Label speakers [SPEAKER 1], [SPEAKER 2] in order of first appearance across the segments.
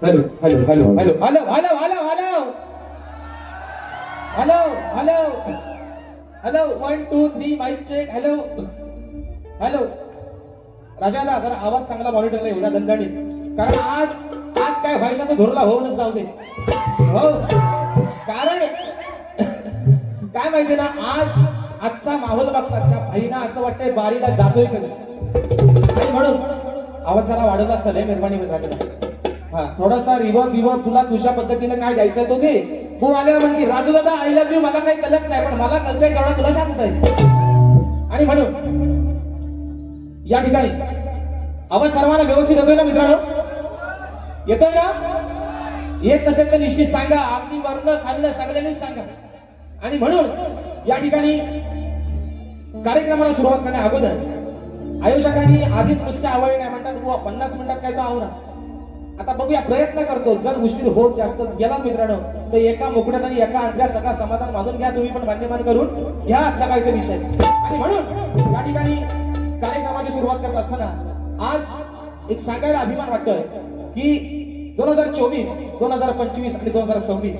[SPEAKER 1] Hello hello hello hello hello hello hello hello hello hello hello 1 2 3 mic check hello hello राजाला जरा आवाज चांगला मॉनिटरला येऊ द्या दणदणीत, कारण आज आज काय व्हायचं तो धुरला होऊनच जाऊ दे. हो, कारण काय माहितीये ना, आजचा माहोल बघताच्या भाईना असं वाटतंय बारीला जातोय कधी, आणि म्हणून आवाज जरा वाढवला असता लय मेहरबानी राजाला. हा, थोडासा रिवर्ब तुला तुझ्या पद्धतीने काय द्यायचंय तो दे. तू आल्यावर म्हणते राजू दादा आय लव्ह यू, मला काही कळत नाही पण मला कळतंय तेवढा तुला सांगतोय. आणि म्हणून या ठिकाणी आवाज सर्वांना व्यवस्थित येतोय ना मित्रांनो? येतोय ना? येत नसेल तर निश्चित सांगा, आपली वर्ण खाल्लं सगळ्यांनी सांगा. आणि म्हणून या ठिकाणी कार्यक्रमाला सुरुवात करण्या अगोदर आयोजकांनी आधीच नुसते आवडले नाही म्हणतात, 50 मिनिटात काय तो आवरा. आता बघूया, प्रयत्न करतो. जर गोष्टी होत जास्त गेला मित्रांनो तर एका मुकड्यात आणि एका अंड्यात सगळा समाधान मानून घ्या तुम्ही, पण मान्यमान करून घ्या आजचा काहीचा विषय. आणि म्हणून या ठिकाणी कार्यक्रमाची सुरुवात करत असताना आज एक सांगायला अभिमान वाटतोय की 2024, 2025 आणि 2026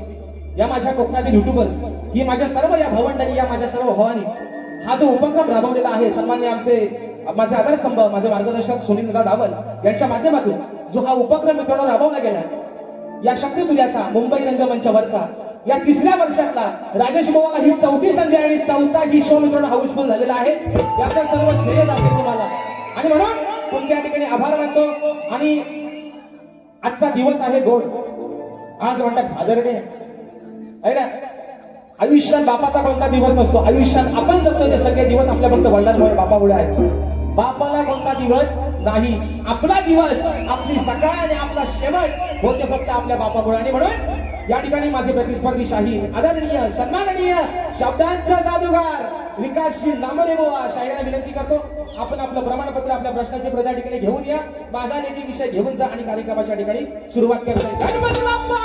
[SPEAKER 1] या माझ्या कोकणातील युट्यूबर्स, ही माझ्या सर्व या भावंडांनी, या माझ्या सर्व भावांनी हा जो उपक्रम राबवलेला आहे, सन्माननीय माझे आधारस्तंभ, माझे मार्गदर्शक सुनील डावल यांच्या माध्यमातून जो हा उपक्रम मित्रांनो राबवला गेला, या शक्तितुल्याचा मुंबई रंगमंचावरचा या 3ऱ्या वर्षातला राजेश भाऊला ही 4थी संधी आणि 4था ही शो मित्रांनो हाऊसफुल झालेला आहे. याचं सर्व श्रेय जाते तुम्हाला. आणि म्हणून तुमच्या या ठिकाणी आभार मानतो. आणि आजचा दिवस आहे गोड, आज म्हणतात फादर डे आहे ना. आयुष्यात बापाचा कोणता दिवस नसतो, आयुष्यात आपण जगतोय ते सगळे दिवस आपल्या फक्त वडिलांमुळे बापामुळे आहेत. बापाला कोणता दिवस नाही, आपला दिवस, आपली सकाळ आणि आपला शेवट होते फक्त आपल्या बापामुळे. आणि म्हणून या ठिकाणी माझे प्रतिस्पर्धी शाहीर, आदरणीय सन्माननीय शब्दांचा जादूगार विकासशील नामरे बुवा शाहिरांना विनंती करतो, आपण आपलं प्रमाणपत्र, आपल्या प्रश्नाचे प्रदा ठिकाणी घेऊन या, माझा नेते विषय घेऊन जा आणि कार्यक्रमाच्या ठिकाणी सुरुवात करतोय. गणपती बाप्पा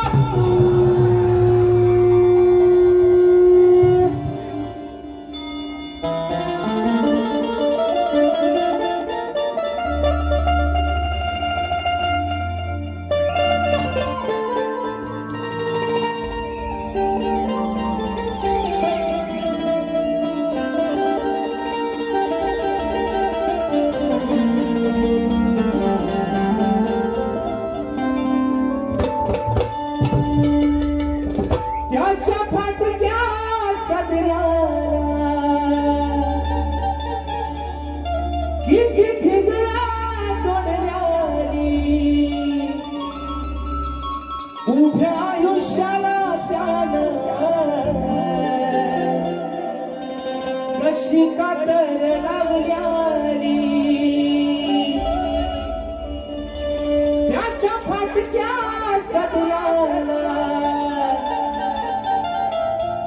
[SPEAKER 1] उभ्या आयुष्याला शान कशी कातर लावल्याली, त्याच्या फाटक्या सदयाला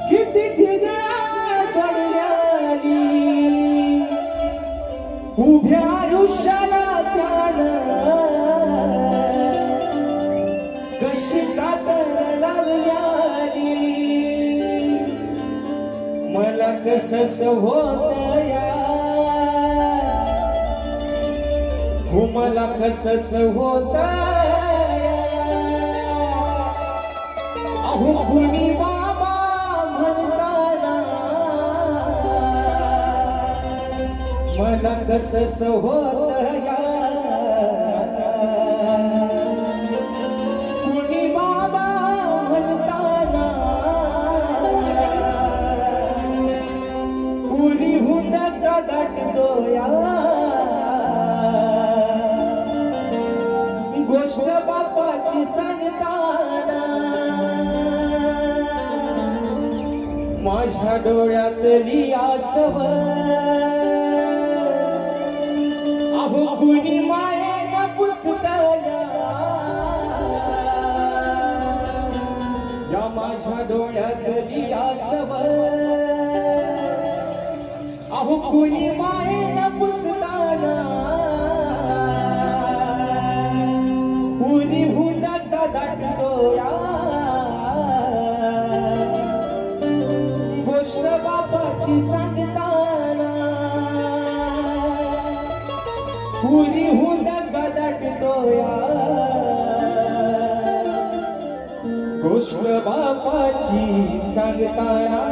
[SPEAKER 1] किती ठिगळा सोडल्याली. उभ्या आयुष्याला शान कशी कातर लावल्याली. मला कसंच होतया, हो मला कसंच होतया. अहो कुणी बाबा म्हणताना मला कसंच होतया.
[SPEAKER 2] धक्का दाटतो या गोष्ट बापाची सांगताना माझ्या डोळ्यातली आसव अहो कुणी मायेनं पुसतल्या या माझ्या डोळ्यातली आसव अहो कुणी मायेनं पुसताना कुणी धक्का दाटतो या गोष्ट बापाची सांगताना पुरी धक्का दाटतो या गोष्ट बापाची सांगताना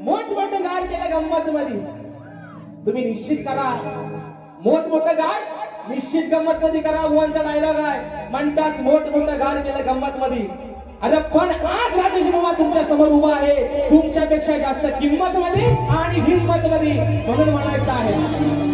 [SPEAKER 2] मोठमोठं गार केलं गंमत मध्ये तुम्ही निश्चित करा मोठमोठं गार निश्चित गंमत मध्ये करा बुवांचा डायलॉग आहे म्हणतात मोठमोठं गार केलं गंमत मध्ये अरे पण आज राजेश बाबा तुमच्या समोर उभा आहे तुमच्यापेक्षा जास्त किंमत मध्ये आणि हिंमत मध्ये म्हणून म्हणायचं आहे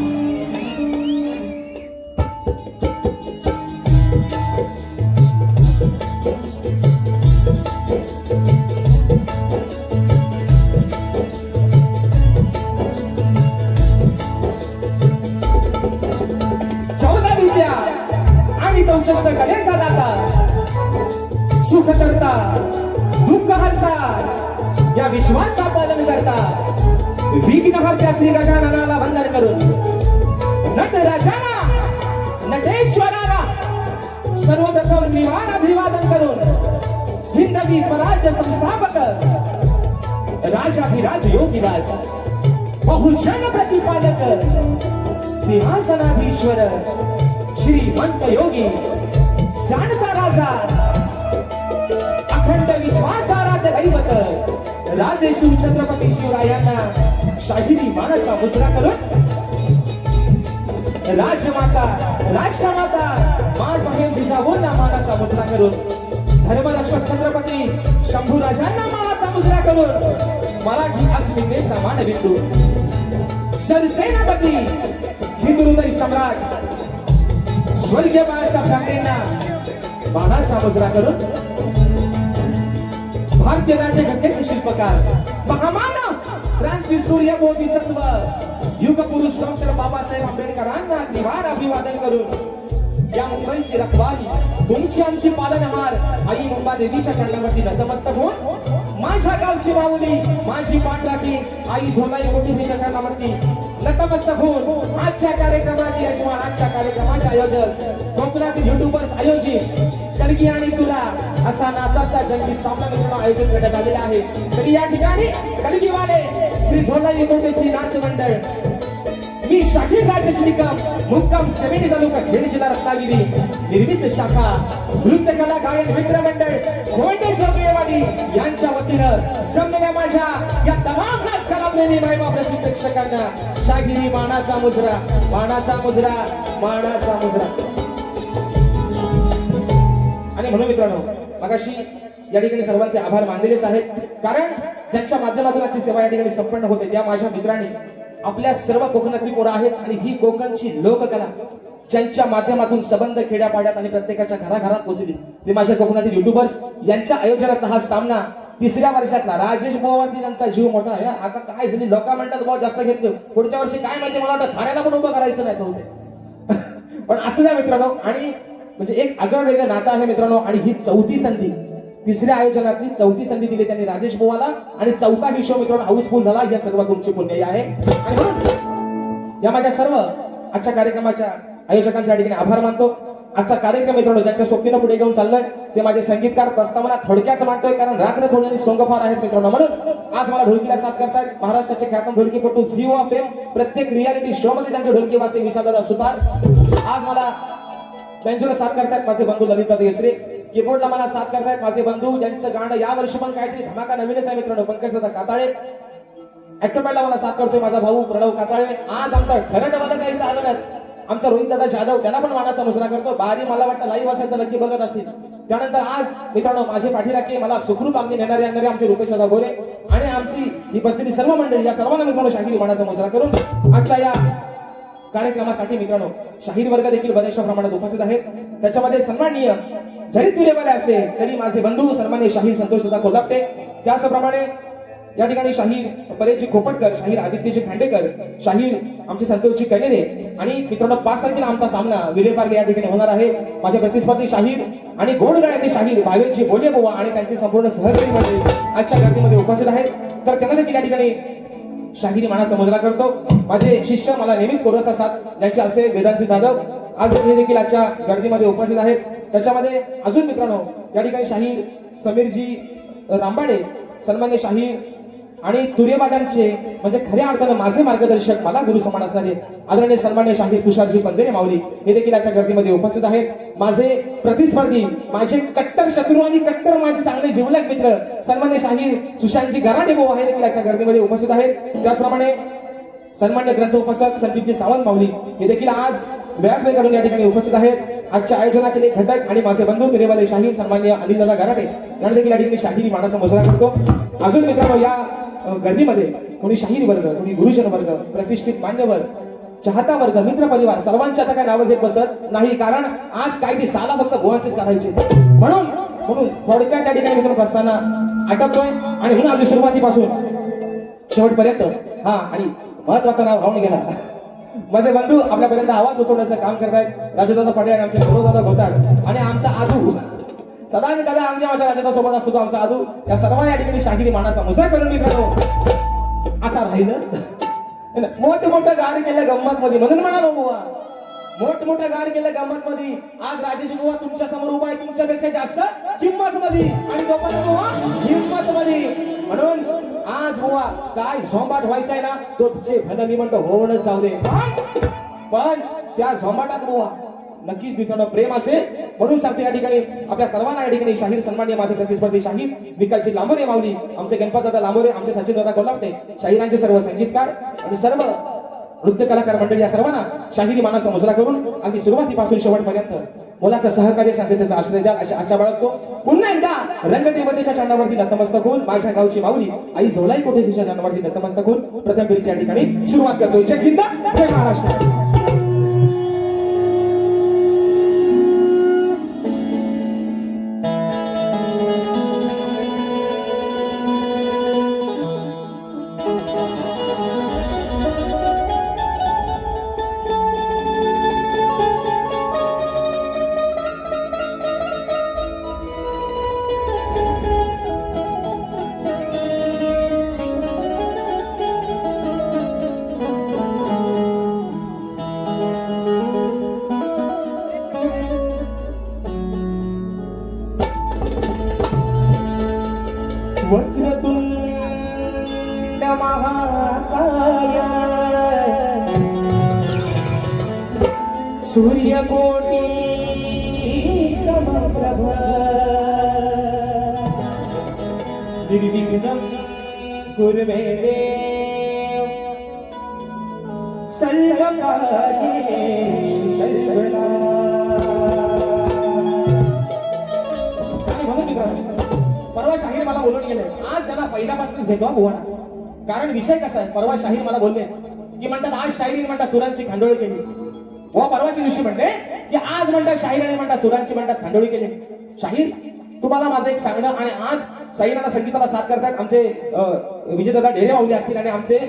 [SPEAKER 2] कलेचा दाता सुख करता दुःख हरता या विश्वाचा पालन करता विघ्नहर्त्या श्री गजाननाला वंदन करून नटराजाना नटेश्वराला सर्वप्रथम निवान अभिवादन करून हिंदवी स्वराज्य संस्थापक राजाधिराज योगीराज बहुजन प्रतिपादक सिंहासनाधीश्वर श्रीमंत योगी जाणता राजा अखंड विश्वासाराध्य दैवत राजेश्री छत्रपती शिवरायांना शाहिरी मानाचा मुजरा करून राजमाता राष्ट्रमाता माँ जिजाऊंना मानाचा मुजरा करून धर्मरक्षक छत्रपती शंभूराजांना मानाचा मुजरा करून मराठी अस्मितेचा मानबिंदू सरसेनापती हिंदुहृदय सम्राट स्वर्गीय बाळासाहेब ठाकरेंना बाणाचा मुजरा करून भारतीय राज्यघटनेचे शिल्पकार महामानव क्रांती सूर्य बोधिसत्व युग पुरुष डॉक्टर बाबासाहेब आंबेडकरांना निवार अभिवादन करून या मुंबईची रखवाली तुमची आमची पालनहार आई मुंबा देवीच्या चरणावरती नतमस्तक होऊन माझ्या गावची माऊली माझी पाठराखी आई झोलाई मोठीच्या चरणावरती नतमस्तक होऊन आजच्या कार्यक्रमाची यजमान आजच्या कार्यक्रमाचे आयोजक कोकणातील युट्यूबर्स आयोजित कलगी आणि तुला असा नाचाचा जंगी सामना मित्रांनो आयोजन करण्यात आलेला आहे तरी या ठिकाणी कलगीवाले श्री झोलाई मोठे श्री नाच मंडळ मी शाखीर राजश्री मुक्काम सेवेनी तालुका खेड जिल्हा रत्नागिरी निर्मित शाखा नृत्य कला गायन मित्र मंडळ कोंडे जोगळेवाडी यांच्या वतीनं जमलेल्या माझ्या या तमाम नाच कलाप्रेमी मायबाप रसिक प्रेक्षकांना शागिरी मानाचा मुजरा मानाचा मुजरा मानाचा मुजरा आणि म्हणून मित्रांनो मगाशी या ठिकाणी सर्वांचे आभार मानलेलेच आहेत कारण ज्यांच्या माध्यमातून आजची सेवा या ठिकाणी संपन्न होते त्या माझ्या मित्रांनी आपल्या सर्व कोकणातली पोरं आहेत आणि ही कोकणची लोककला ज्यांच्या माध्यमातून संबंध खेड्यापाड्यात आणि प्रत्येकाच्या घराघरात पोहोचली ते माझ्या कोकणातील युट्यूबर्स यांच्या आयोजनात हा सामना तिसऱ्या वर्षातला राजेश भाऊवरती त्यांचा जीव मोठा आहे आता काय झाली लोक म्हणतात भाऊ जास्त घेतले पुढच्या वर्षी काय माहिती मला वाटतं ठाण्याला पण उभं करायचं नाही होते पण असं द्या मित्रांनो आणि म्हणजे एक आगळं वेगळं नातं आहे मित्रांनो आणि ही चौथी संधी तिसऱ्या आयोजनातली चौथी संधी दिली त्यांनी राजेश भाऊला आणि चौथा ही शो मित्रांनो हाऊसफुल झाला या सर्व तुमची पुण्य आहे आणि म्हणून या माझ्या सर्व आजच्या कार्यक्रमाच्या आयोजकांच्या ठिकाणी आभार मानतो
[SPEAKER 1] आजचा कार्यक्रम मित्रांनो ज्यांच्या सोबतीनं पुढे घेऊन चाललोय ते माझे संगीतकार प्रस्तावना थोडक्यात मांडतोय, कारण रात्र थोड्याने सोंग फार आहेत मित्रांनो. म्हणून आज मला ढोलकीला साथ करतायत महाराष्ट्राचे ख्यातनाम ढोलकीपटू झिओ ऑफ फेम. प्रत्येक रियालिटी शो मध्ये त्यांचे ढोलकी वाजते विशालदादा सुतार. आज मला बेंजोला साथ करतायत माझे बंधू ललितदादा येसरे. कीबोर्डला मला साथ करतायत माझे बंधू ज्यांचं गाणं या वर्षी पण काहीतरी धमाका नवीनच आहे मित्रांनो, पंकजदादा काताळे. ऍक्टोपॅडला मला साथ करतोय माझा भाऊ प्रणव काताळे. आज आमचा खरं डबाला काही आलं नाही, आमचा रोहित दादा जाधव त्यांना पण मानाचा मुजरा करतो. बारी मला वाटतं लाईव्ह असेल तर नक्की बघत असतील. त्यानंतर आज मित्रांनो माझे पाठीराखे मला सुखरूप अगदी नेणारे आणणारे आमचे रुपेश दादा गोरे आणि आमची ही बसलेली सर्व मंडळी या सर्वांना मित्रांनो शाहिरी मानाचा मुजरा करून आजच्या या कार्यक्रमासाठी मित्रांनो शाहीर वर्ग देखील बऱ्याचशा प्रमाणात उपस्थित आहेत. त्याच्यामध्ये सन्माननीय जरी तुरेवाले असले तरी माझे बंधू सन्माननीय शाहीर संतोष दादा कोल्हापटे, त्याचप्रमाणे या ठिकाणी शाहीर परेशजी खोपटकर, शाहीर आदित्यजी खांडेकर, शाहीर आमचे संतोषजी कनेरे आणि मित्रांनो 5 तारखेला आमचा सामना विले पार्क या ठिकाणी होणार आहे. माझे प्रतिस्पर्धी शाहीर आणि गोडगळ्याचे शाहीर भावेशजी बोले बुवा आणि त्यांचे संपूर्ण सहकारी मंडळी आजच्या गर्दीमध्ये उपस्थित आहेत. तर त्यांना देखील या ठिकाणी शाहिरी मानाचा मुजरा करतो. माझे शिष्य मला नेहमीच कोरत असतात त्यांचे असते वेदांती जाधव, आज हे देखील आजच्या गर्दीमध्ये उपस्थित आहेत. त्याच्यामध्ये अजून मित्रांनो या ठिकाणी शाहीर समीरजी रांबाडे, सन्मान्य शाहीर आणि तुरेवाद्यांचे म्हणजे खऱ्या अर्थानं माझे मार्गदर्शक, मला गुरु समान असणारे आदरणीय सन्मान्य शाहीर तुषारजी पंधेरे माऊली हे देखील आजच्या गर्दीमध्ये उपस्थित आहेत. माझे प्रतिस्पर्धी, माझे कट्टर शत्रू आणि कट्टर माझे चांगले जिवलग मित्र सन्मान्य शाहीर सुशांतजी गराडे भाऊ हे देखील आजच्या गर्दीमध्ये उपस्थित आहेत. त्याचप्रमाणे सन्मान्य ग्रंथ उपस्थित संदीपजी सावंत माऊली हे देखील आज वेळात वेळ काढून या ठिकाणी उपस्थित आहेत. आजच्या आयोजनातील एक घटक आणि माझे बंधू तुरेवाले शाहीर सन्मान्य अनिलदादा गराडे यांना देखील या ठिकाणी शाहिरी मानाचा मुजरा करतो. अजून मित्रांनो या गर्दीमध्ये कोणी शाहीर वर्ग, कोणी गुरुजन वर्ग, प्रतिष्ठित मान्यवर, चाहता वर्ग, मित्र परिवार सर्वांच्या आता काय नावं घेत बसत नाही, कारण आज काय ती साला फक्त गोवांचेच काढायचे. म्हणून थोडक्यात त्या ठिकाणी मित्रांनो असताना आटपतोय आणि म्हणून आधी सुरुवातीपासून शेवटपर्यंत हा आणि महत्वाचं नाव राहून गेला माझे बंधू आपल्यापर्यंत आवाज पोहोचवण्याचं काम करतायत राजदादा पाटील आणि आमचे गौरवदादा घोटाळ आणि आमचा आदू सदा आणि कदा आमच्या माझ्या राजादा सोबत असतो आमचा आदू. या सर्वांना या ठिकाणी शाहिरी मानाचा मुजरा करून मित्रांनो आता राहिलं मोठं गार केलं गंमत मध्ये, म्हणून म्हणालो बुवा मोठं गार केलं गंमत मध्ये. आज राजेश बुवा तुमच्या समोर उभा आहे, तुमच्यापेक्षा जास्त किंमत मध्ये आणि तो पण बुवा हिंमत मध्ये. म्हणून आज बुवा काय झोंबाट व्हायचा आहे ना, तो भलं मी म्हणतो होऊनच जाऊ दे, पण त्या झोंबाटात बुवा नक्कीच मित्रांनो प्रेम असेल. म्हणून सांगते या ठिकाणी आपल्या सर्वांना या ठिकाणी शाहीर सन्माननीय माझे प्रतिस्पर्धी शाहीर विकासजी लांबोरे माऊली, आमचे गणपत दादा लांबोरे, आमचे सचिन दादा कोल्हापटे, शाहिरांचे सर्व संगीतकार आणि सर्व नृत्य कलाकार मंडळी या सर्वांना शाहिरी मानाचा मुजरा करून अगदी सुरुवातीपासून शेवटपर्यंत मुलाचा सहकार्य शांततेचा आश्रय द्या अशा आशा बाळगतो. पुन्हा एकदा रंगदेवतेच्या चांडावरती नतमस्तक होऊन माझ्या गावची माऊली आई झोलाई कोटेच्या चांडावरती नतमस्तक होऊन प्रथम फेरीच्या ठिकाणी सुरुवात करतो. जय हिंद, जय महाराष्ट्र. वक्रतुंड महाकाय सूर्यकोटी समप्रभ निर्विघ्नं कुरु मे देव सर्वकार्येषु सर्वदा. परवा शाहीर मला बोलून गेले, आज त्यांना पहिल्यापासूनच घेतो बुवाना. कारण विषय कसा आहे, परवा शाहीर मला बोलले की म्हणतात आज शाहिरी म्हणतात सुरांची खांडोळी केली. व परवाच्या दिवशी म्हणते की आज म्हणतात शाहिराने म्हणतात सुरांची म्हणतात खांडोळी केली. शाहीर तुम्हाला माझं एक सांगणं, आणि आज शाहिराला संगीताला साथ करतात आमचे विजयदादा ढेरे माऊली असतील आणि आमचे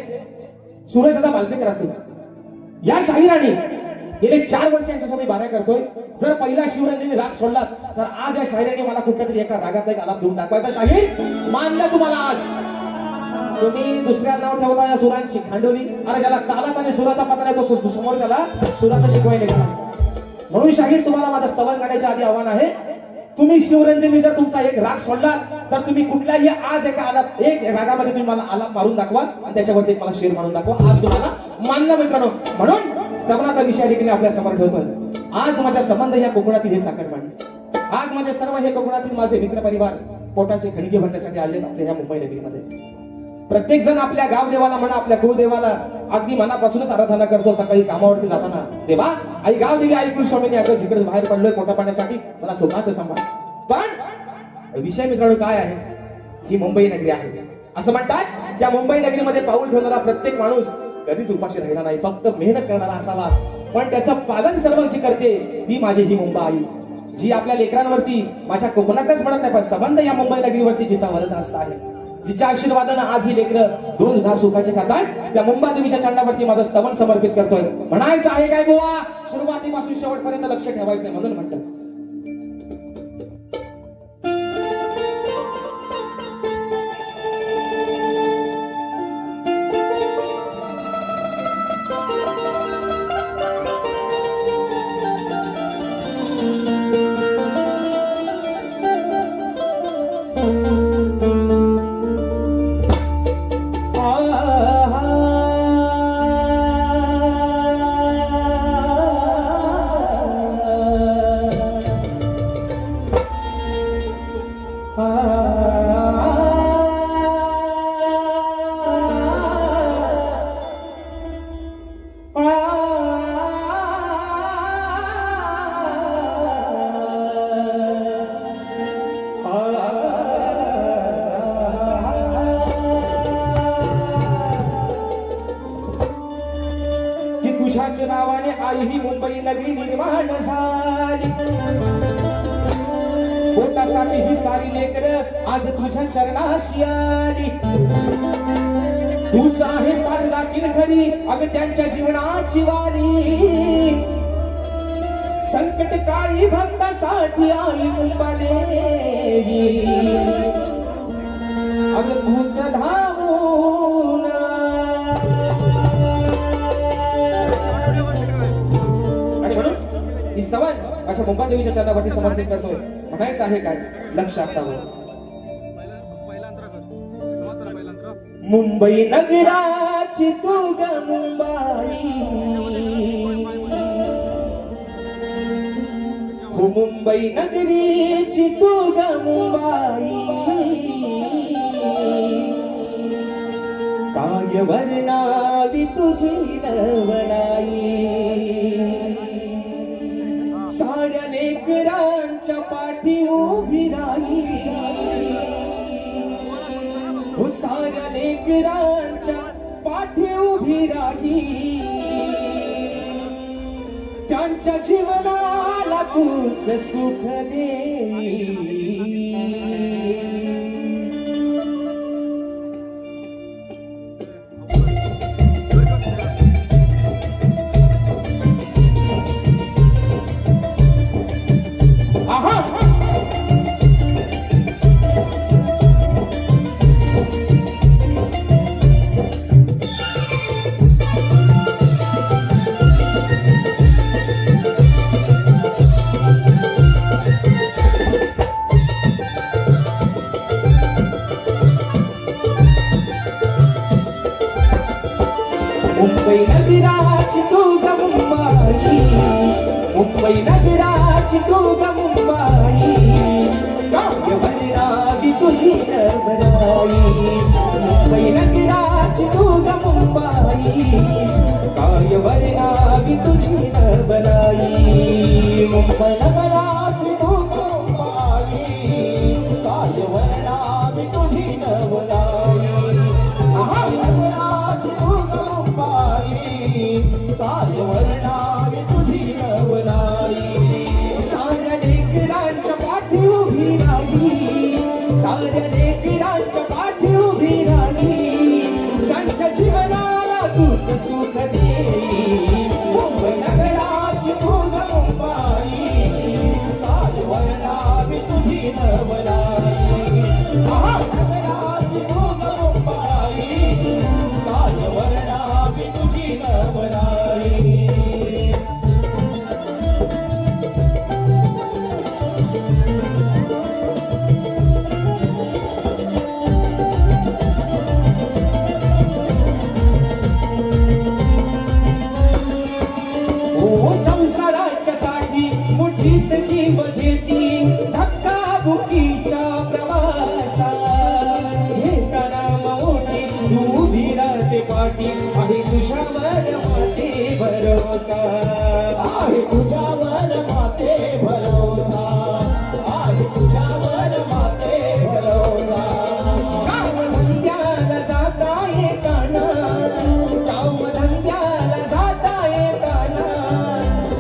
[SPEAKER 1] सुरेशदादा मालपेकर असतील. या शाहिराने गेले 4 वर्ष यांच्यासोबत बाऱ्या करतोय. जर पहिला शिवरंजनी राग सोडलात तर आज या शाहिराने मला कुठल्या तरी एका रागात एक आलाप देऊन दाखवायचा. शाहीर मानलं तुम्हाला आज. तुम्ही दुसऱ्या नाव ठेवता या सुरांची खांडोली. अरे ज्याला तालाच आणि सुराचा पत्रा आहे तो समोर त्याला सुराचा शिकवायला गेला.
[SPEAKER 2] म्हणून शाहीर तुम्हाला माझं स्तवन गाण्याच्या आधी आव्हान आहे, तुम्ही शिवरंजनी जर तुमचा एक राग सोडला तर तुम्ही कुठल्याही आज एका आलाप एक रागामध्ये तुम्ही मला आलाप मारून दाखवा आणि त्याच्यावरती मला शेर मारून दाखवा. आज तुम्हाला मानलं मित्रांनो. म्हणून स्तवनाचा विषय देखील आपल्या समोर ठेवतोय. आज माझा संबंध या कोकणातील हे चाकरमानी, आज माझे सर्व हे कोकणातील माझे मित्र परिवार पोटाचे खणगे भरण्यासाठी आले आपल्या ह्या मुंबई नगरीमध्ये. प्रत्येक जण आपल्या गावदेवाला म्हणा, आपल्या कुळदेवाला अगदी मनापासूनच आराधना करतो. सकाळी कामावरती जाताना देवा आई गावदेवी आई कुलस्वामीने अगं जिकडे बाहेर पडलोय पोटा पाण्यासाठी मला सुखाचं सांभाळ. पण विषय मित्रांनो काय आहे, ही मुंबई नगरी आहे. असं म्हणतात त्या मुंबई नगरीमध्ये पाऊल ठेवणारा प्रत्येक माणूस कधीच उपाशी राहिला नाही, फक्त मेहनत करणारा असावा. पण त्याचं पालन सर्व जी करते ती माझी ही मुंबई आई, जी आपल्या लेकरांवरती माझ्या कोकणातच म्हणत नाही पण संबंध या मुंबई नगरीवरती जिचा वरद असता आहे, जिच्या आशीर्वादानं आज ही लेकरं दोन घास सुखाचे खातात, त्या मुंबई देवीच्या चंडावरती माझं स्तवन समर्पित करतोय. म्हणायचं आहे काय बुवा, सुरुवातीपासून शेवटपर्यंत लक्ष ठेवायचंय म्हणून म्हणतात. तुझ्याच नावाने आई ही मुंबई नगरी निर्माण झाली, पोटासाठी ही सारी लेकर आज तुझ्या चरणाशी आली. तूच आहे पाडला किलखरी अग त्यांच्या जीवनाची वाली, संकट काळी भक्तासाठी आई मुंबादेवी अग तूच धावून. स्तवन अशा मुंबई देवीच्या चरणावरती समर्पित करतोय. म्हणायचं आहे काय, लक्ष असावं. मुंबई नगराची तू ग मुंबई, हो मुंबई नगरीची तू ग मुंबई, काय वर्णावी तुझी नवलाई. साऱ्या लेकरांच्या पाठी उभी राही, हो साऱ्या लेकरांच्या पाठी उभी राही. त्यांच्या जीवनाला तूच सुख दे. मुंबई नगराची तू ग मुंबई, मुंबई नगराची तू ग मुंबई, काय वर्णावी तुझी नवलाई. मुंबई नगराची तू ग मुंबई, काय वर्णावी तुझी नवलाई. मुंबई नगराची तू ग मुंबई, काय वर्णावी तुझी नवलाई. काय वर्णावी तुझी नवलाई. साऱ्या लेकरांच्या पाठी उभी राही, साऱ्या लेकरांच्या पाठी उभी राही. त्यांच्या जीवनाला तूच सुख दे. मुंबई नगराची तू ग मुंबई, काय वर्णावी तुझी नवलाई. नगराची तू ग मुंबई, काय वर्णावी तुझी नवलाई. जीव घेती धक्काबुक्कीच्या प्रवासात घेताना मोठी तू उभी राहते पाठी आहे तुझ्यावर माते भरोसा
[SPEAKER 3] आहे तुझ्यावर माते भरोसा आहे तुझ्यावर माते भरोसा
[SPEAKER 2] कामधंद्याला जाता येताना कामधंद्याला जाता येताना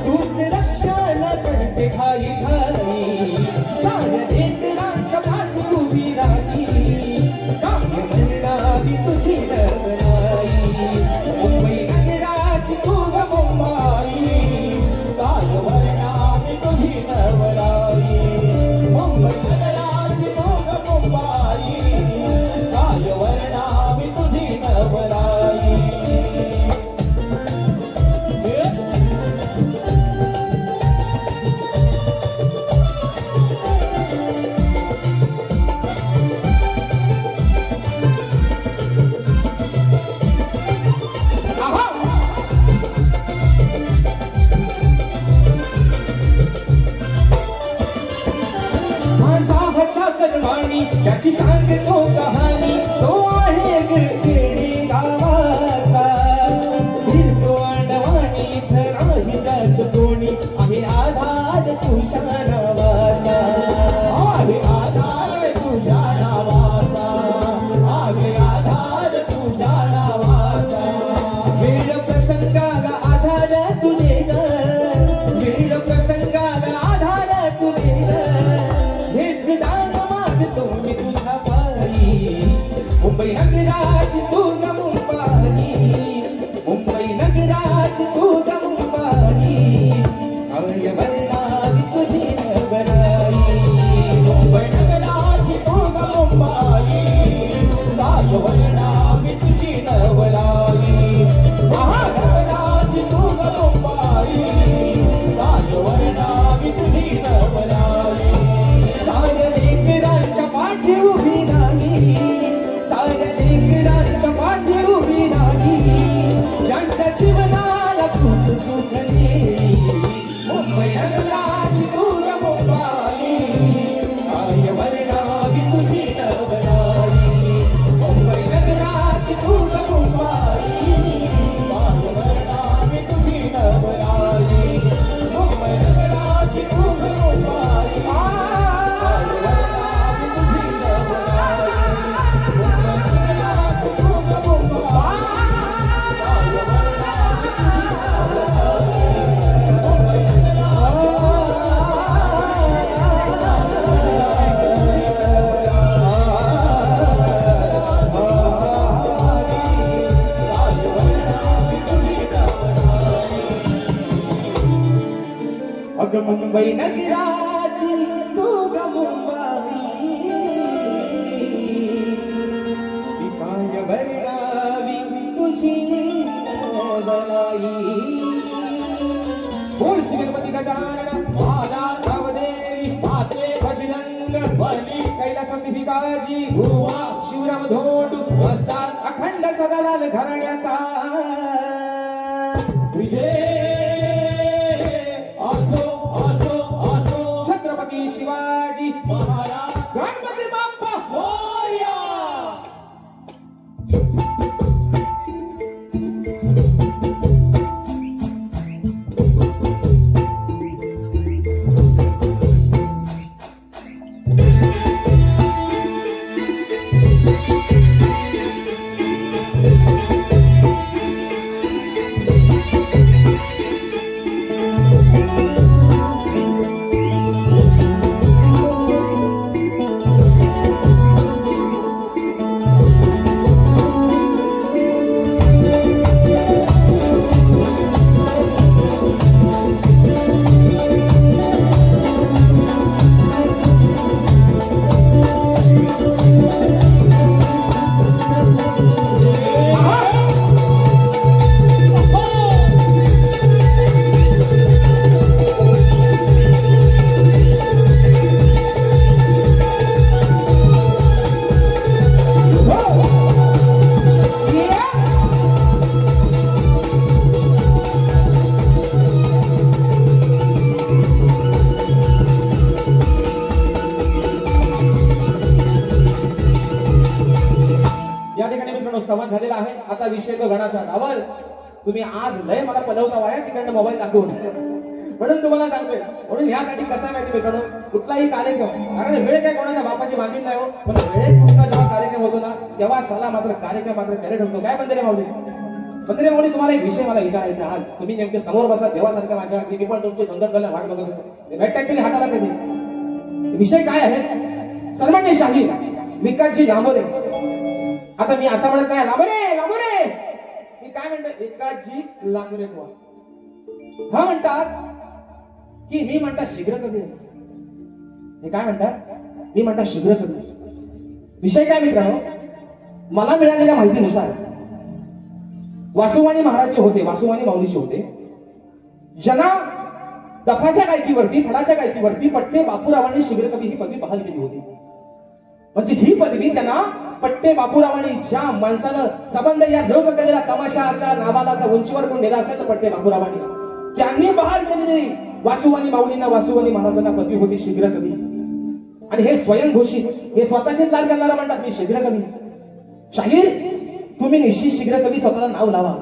[SPEAKER 2] तूच रक्षण करते ठाई ठाई साऱ्या लेकरांच्या पाठी उभी राहिली काय म्हणणारी तुझी नवराई मुंबई नगराची तू ग मुंबई
[SPEAKER 3] काय वर्णामी तुझी नवराई मुंबई नगराची तू ग मुंबई काय वर्णामी तुझी नवराई
[SPEAKER 2] माझा हचा करवाणी त्याची सांगतो कहाणी तो आहे खेडे गावाचा फिरतो अडवाणी इथं नाही त्याच कोणी आहे आधार तुझ्या नावाचा
[SPEAKER 3] आहे आधार तुझ्या नावाचा आहे आधार तुझ्या नावाचा
[SPEAKER 2] वेळ प्रसंगाला आधार तुझे ग वेळ प्रसंगाला आधार तुझे ग हेच दान मागतो मी तुझ्या पायी मुंबई नगराची तू ग मुंबई मुंबई नगराची तू ग मुंबई काय वर्णावी तुझी नवराई
[SPEAKER 3] मुंबई नगराची तू ग मुंबई काय वर्णामी तुझी नवराई महानगराची तू ग मुंबई काय वर्णामी तुझी नवराई
[SPEAKER 2] साऱ्या लेकरांच्या पाठी उभी राहिली साऱ्या लेकरांच्या पाठी उभी राहिली त्यांच्या जीवनाला खूप सुख देई मुंबई नगराची तू ग मुंबई काय वर्णावी तुझी नवराई मुंबई नगराची तू ग मुंबई
[SPEAKER 3] काय वर्णामी तुझी नवराई मुंबई नगराची तू ग मुंबई काय वर्णामी तुझी नवराई मुंबई नगराची तू ग मुंबई काय वर्णामी तुझी नवराई मुंबई
[SPEAKER 2] अग मुंबई नगराची तू ग मुंबई ती काय वर्णावी तुझी नवराई बोल श्री गणपती गजानन
[SPEAKER 3] महाराज
[SPEAKER 2] रामदेवी
[SPEAKER 3] माते
[SPEAKER 2] भजनंग
[SPEAKER 3] बली
[SPEAKER 2] कैलासवासी काजी
[SPEAKER 3] भुवा
[SPEAKER 2] शिवराम धोंड
[SPEAKER 3] वस्ताद
[SPEAKER 2] अखंड सदालाल घराण्याचा
[SPEAKER 3] विजय असो असो असो
[SPEAKER 2] छत्रपती शिवाजी
[SPEAKER 3] महाराज
[SPEAKER 2] गणपती बाप्पा
[SPEAKER 3] मोरया
[SPEAKER 1] संवाद झालेला आहे. आता विषय तो गणाचा. डावल तुम्ही आज लय मला पलवता वाया तिकडनं मोबाईल दाखवून, म्हणून तुम्हाला सांगतोय. म्हणून यासाठी कसं आहे माहिती मित्रांनो, कुठलाही कार्यक्रम, कारण वेळ काय कोणाच्या बापाची बांधील नाही हो, पण वेळेत कुठला जेव्हा कार्यक्रम होतो ना तेव्हा साला मात्र कार्यक्रम मात्र करेक्ट होतो. काय बंदरे माऊली? बंदरे माऊली, तुम्हाला एक विषय मला विचारायचा आज. तुम्ही नेमके समोर बसला देवासारखं माझ्या, मी पण तुमचे धंदर वाट बघत होतो. भेटताय तरी हाताला कधी. विषय काय आहे? सन्मान्यशाही विकासजी लांबोरे. आता मी असं म्हणत नाही लांबोरे लांबोरे, मी काय म्हणतोय विकासजी लांबोरे बुवा. हा म्हणतात की मी म्हणतात शीघ्र कवी. हे काय म्हणतात? मी म्हणतात शीघ्र कवी. विषय काय मित्रांनो, मला मिळालेल्या माहितीनुसार वासुवाणी महाराजचे होते, वासुवाणी माऊलीचे होते, ज्यांना दफाच्या गायकीवरती, फडाच्या गायकीवरती पट्टे बापूरावांनी शीघ्र कवी ही पदवी बहाल केली होती. म्हणजे ही पदवी त्यांना पट्टे बापूरावांनी, ज्या माणसानं संबंध या लोककलेला तमाशाच्या नावाला जर उंचीवर कोण नेला असेल तर पट्टे बापूरावांनी, त्यांनी बहाल केलेली वासुवाणी माऊलींना, वासुवाणी महाराजांना पदवी होती शीघ्र कवी. आणि हे स्वयंघोषित, हे स्वतःशीच लाल करणारा म्हणतात मी शीघ्र कवी. शाहीर, तुम्ही निश्चित शीघ्र कवी स्वतःला नाव लावा.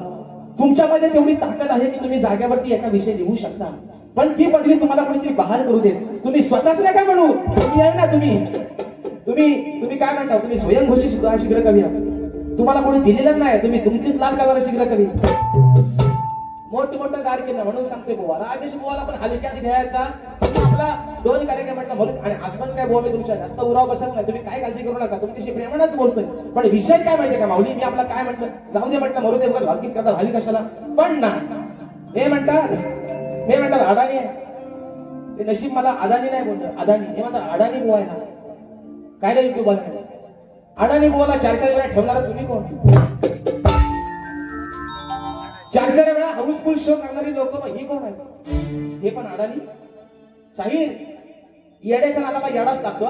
[SPEAKER 1] तुमच्यामध्ये तेवढी ताकद आहे की तुम्ही जाग्यावरती एका विषय लिहू शकता. पण ती पदवी तुम्हाला कोणीतरी बहाल करू देत. तुम्ही स्वतःच नका म्हणू, तुम्ही आहे ना, तुम्ही तुम्ही काय म्हणता, तुम्ही स्वयंघोषित शीघ्र कवी आहात. तुम्हाला कोणी दिलेलं नाही, तुम्ही तुमचीच लाल करणारा शीघ्र कवी. मोठं गार केलं म्हणून सांगते बुवा, राजेश बुवाला पण हलक्यात घ्यायचा. आपला 2 कार्यक्रम म्हटलं म्हणून, आणि आज पण काय बुवा मी तुमच्या जास्त उराव बसत नाही, तुम्ही काय काळजी करू नका, तुमच्याशी प्रेमानच बोलतोय. पण विषय काय माहितीये का माऊली, मी आपला काय म्हटलं, जाऊ दे म्हटलं, मरू दे, बघा भावकीत करता भाली कशाला. पण ना हे म्हणतात अडाणी आहे. ते नशीब मला अदानी नाही बोलतो, अदानी. हे म्हणतात अडाणी बुवा आहे हा. काय नाही युट्यूब वाला अडाणी बुवाला 4-4 वेळा ठेवणारा तुम्ही कोण? 4-4 वेळा हाऊसफुल शो करणारी लोक ही कोण आहे? हे पण अडाणी. शाहीर येड्याच्या नादाला येडाच लागतो.